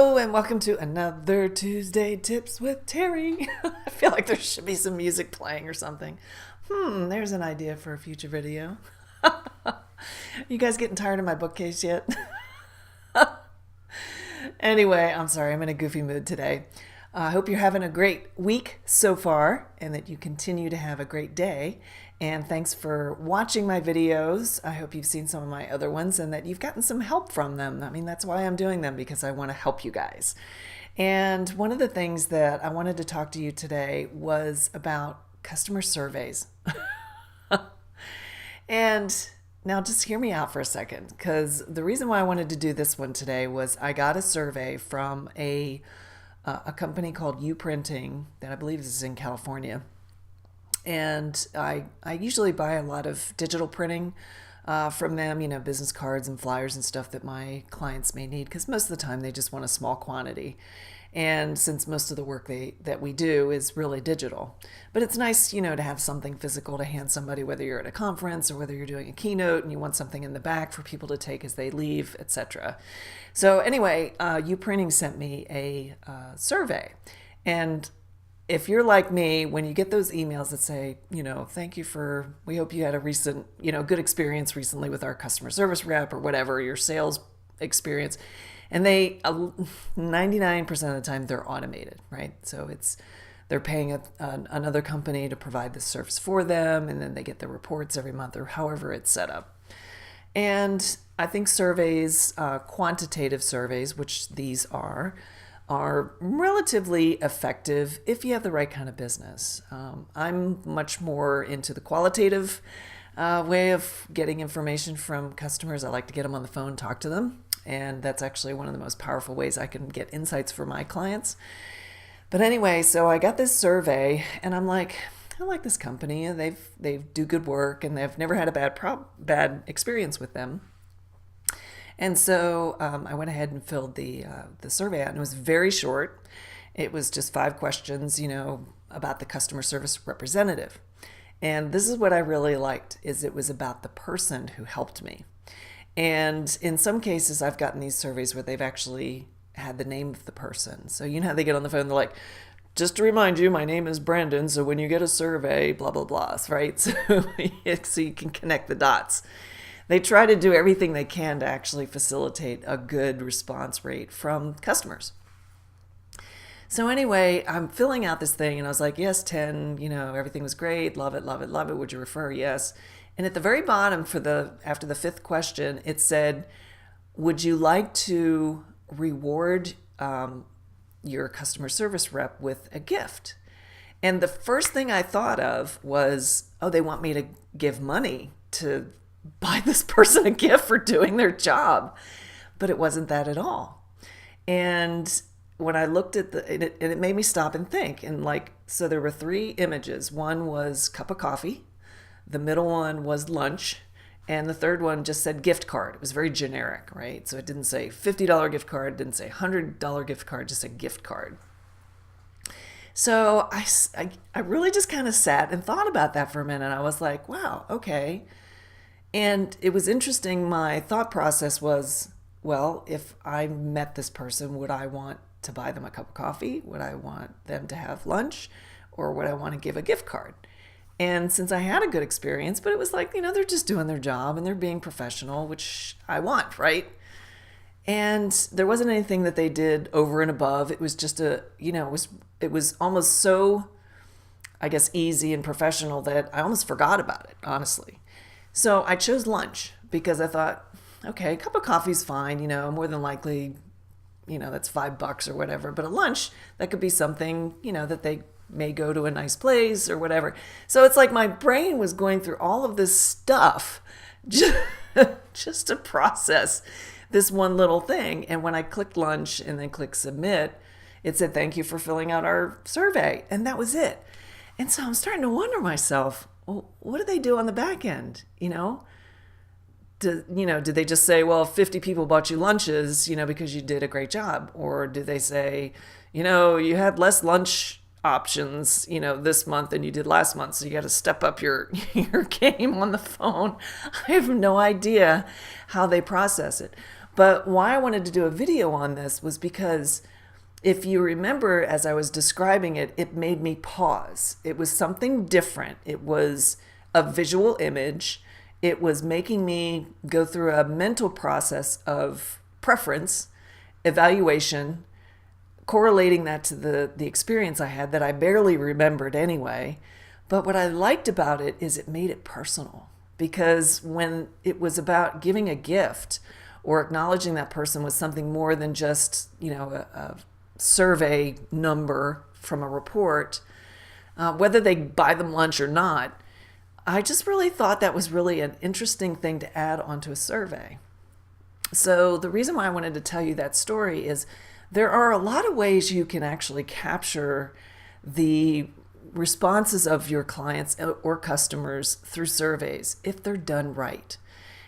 Oh, and welcome to another Tuesday Tips with Terry. I feel like there should be some music playing or something. There's an idea for a future video. You guys getting tired of my bookcase yet? Anyway, I'm sorry, I'm in a goofy mood today. I hope you're having a great week so far and that you continue to have a great day. And thanks for watching my videos. I hope you've seen some of my other ones and that you've gotten some help from them. I mean, that's why I'm doing them, because I want to help you guys. And one of the things that I wanted to talk to you today was about customer surveys. And now just hear me out for a second, because the reason why I wanted to do this one today was I got a survey from a company called Uprinting that I believe is in California. And I usually buy a lot of digital printing from them, business cards and flyers and stuff that my clients may need, because most of the time they just want a small quantity. And since most of the work that we do is really digital, but it's nice, to have something physical to hand somebody, whether you're at a conference or whether you're doing a keynote and you want something in the back for people to take as they leave, etc. So anyway, Uprinting sent me a survey. And if you're like me, when you get those emails that say, we hope you had a recent, good experience recently with our customer service rep or whatever, your sales experience, and 99% of the time they're automated, right? So they're paying another company to provide this service for them, and then they get the reports every month or however it's set up. And I think surveys, quantitative surveys, which these are relatively effective if you have the right kind of business. I'm much more into the qualitative way of getting information from customers. I like to get them on the phone, talk to them. And that's actually one of the most powerful ways I can get insights for my clients. But anyway, so I got this survey and I'm like, I like this company. They do good work and they've never had a bad experience with them. And so I went ahead and filled the survey out, and it was very short. It was just 5 questions, about the customer service representative. And this is what I really liked, is it was about the person who helped me. And in some cases, I've gotten these surveys where they've actually had the name of the person. So how they get on the phone, they're like, just to remind you, my name is Brandon, so when you get a survey, blah, blah, blah, right? So you can connect the dots. They try to do everything they can to actually facilitate a good response rate from customers. So anyway, I'm filling out this thing and I was like, yes, 10, everything was great. Love it, love it, love it. Would you refer? Yes. And at the very bottom after the 5th question, it said, would you like to reward your customer service rep with a gift? And the first thing I thought of was, oh, they want me to give money to buy this person a gift for doing their job. But it wasn't that at all. And when I looked at it made me stop and think. And so there were 3 images. One was cup of coffee. The middle one was lunch. And the third one just said gift card. It was very generic, right? So it didn't say $50 gift card, didn't say $100 gift card, just a gift card. So I really just kind of sat and thought about that for a minute. I was like, wow, okay. And it was interesting. My thought process was, well, if I met this person, would I want to buy them a cup of coffee? Would I want them to have lunch? Or would I want to give a gift card? And since I had a good experience, but it was like, they're just doing their job and they're being professional, which I want, right? And there wasn't anything that they did over and above. It was just it was almost so, I guess, easy and professional that I almost forgot about it, honestly. So I chose lunch because I thought, okay, a cup of coffee's fine, more than likely, that's $5 or whatever. But a lunch, that could be something, that they may go to a nice place or whatever. So it's like my brain was going through all of this stuff just to process this one little thing. And when I clicked lunch and then clicked submit, it said, thank you for filling out our survey. And that was it. And so I'm starting to wonder myself, well, what do they do on the back end? Did they just say, well, 50 people bought you lunches, because you did a great job? Or did they say, you had less lunch options, this month than you did last month, so you got to step up your game on the phone? I have no idea how they process it. But why I wanted to do a video on this was because if you remember, as I was describing it, it made me pause. It was something different. It was a visual image. It was making me go through a mental process of preference, evaluation, correlating that to the experience I had that I barely remembered anyway. But what I liked about it is it made it personal, because when it was about giving a gift or acknowledging that person was something more than just, a survey number from a report, whether they buy them lunch or not, I just really thought that was really an interesting thing to add onto a survey. So the reason why I wanted to tell you that story is there are a lot of ways you can actually capture the responses of your clients or customers through surveys if they're done right.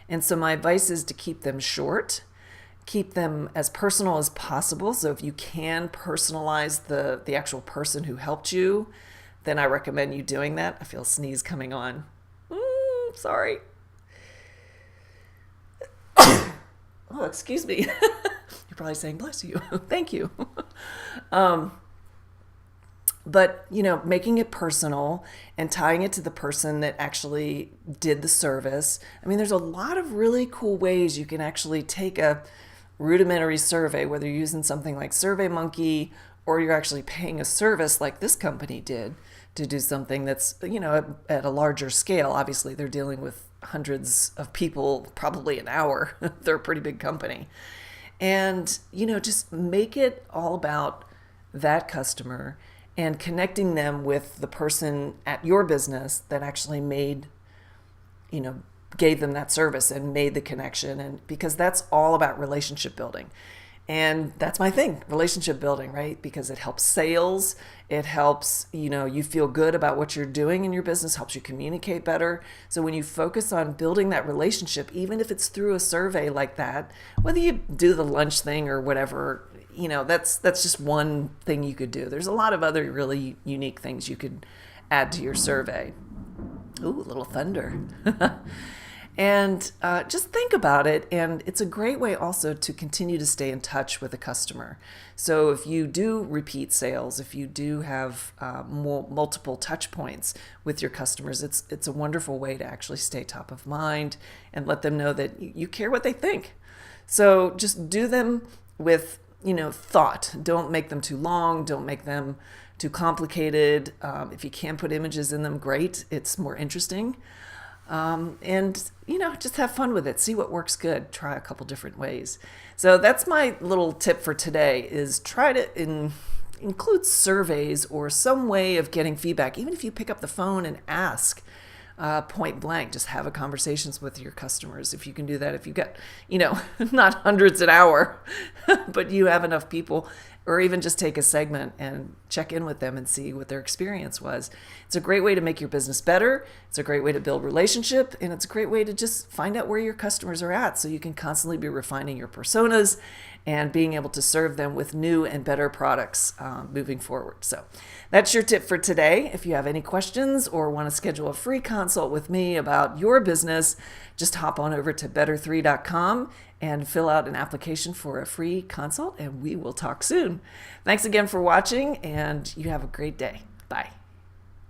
And so my advice is to keep them short, keep them as personal as possible. So if you can personalize the actual person who helped you, then I recommend you doing that. I feel a sneeze coming on. Sorry. Oh, excuse me. You're probably saying, bless you. Thank you. But, making it personal and tying it to the person that actually did the service. I mean, there's a lot of really cool ways you can actually take a rudimentary survey, whether you're using something like SurveyMonkey or you're actually paying a service like this company did to do something that's, at a larger scale. Obviously, they're dealing with hundreds of people, probably an hour. They're a pretty big company. And, just make it all about that customer and connecting them with the person at your business that actually made, gave them that service and made the connection. And because that's all about relationship building. And that's my thing, relationship building, right? Because it helps sales. It helps, you feel good about what you're doing in your business, helps you communicate better. So when you focus on building that relationship, even if it's through a survey like that, whether you do the lunch thing or whatever, that's just one thing you could do. There's a lot of other really unique things you could add to your survey. Ooh, a little thunder. And just think about it. And it's a great way also to continue to stay in touch with a customer. So if you do repeat sales, if you do have multiple touch points with your customers, it's a wonderful way to actually stay top of mind and let them know that you care what they think. So just do them with, thought. Don't make them too long. Don't make them too complicated. If you can put images in them, great. It's more interesting. And, just have fun with it. See what works good. Try a couple different ways. So that's my little tip for today is try to include surveys or some way of getting feedback. Even if you pick up the phone and ask point blank, just have a conversations with your customers. If you can do that, if you've got, not hundreds an hour, but you have enough people, or even just take a segment and check in with them and see what their experience was. It's a great way to make your business better. It's a great way to build relationship, and it's a great way to just find out where your customers are at so you can constantly be refining your personas and being able to serve them with new and better products moving forward. So that's your tip for today. If you have any questions or want to schedule a free consult with me about your business, just hop on over to better3.com and fill out an application for a free consult, and we will talk soon. Thanks again for watching, and you have a great day. Bye.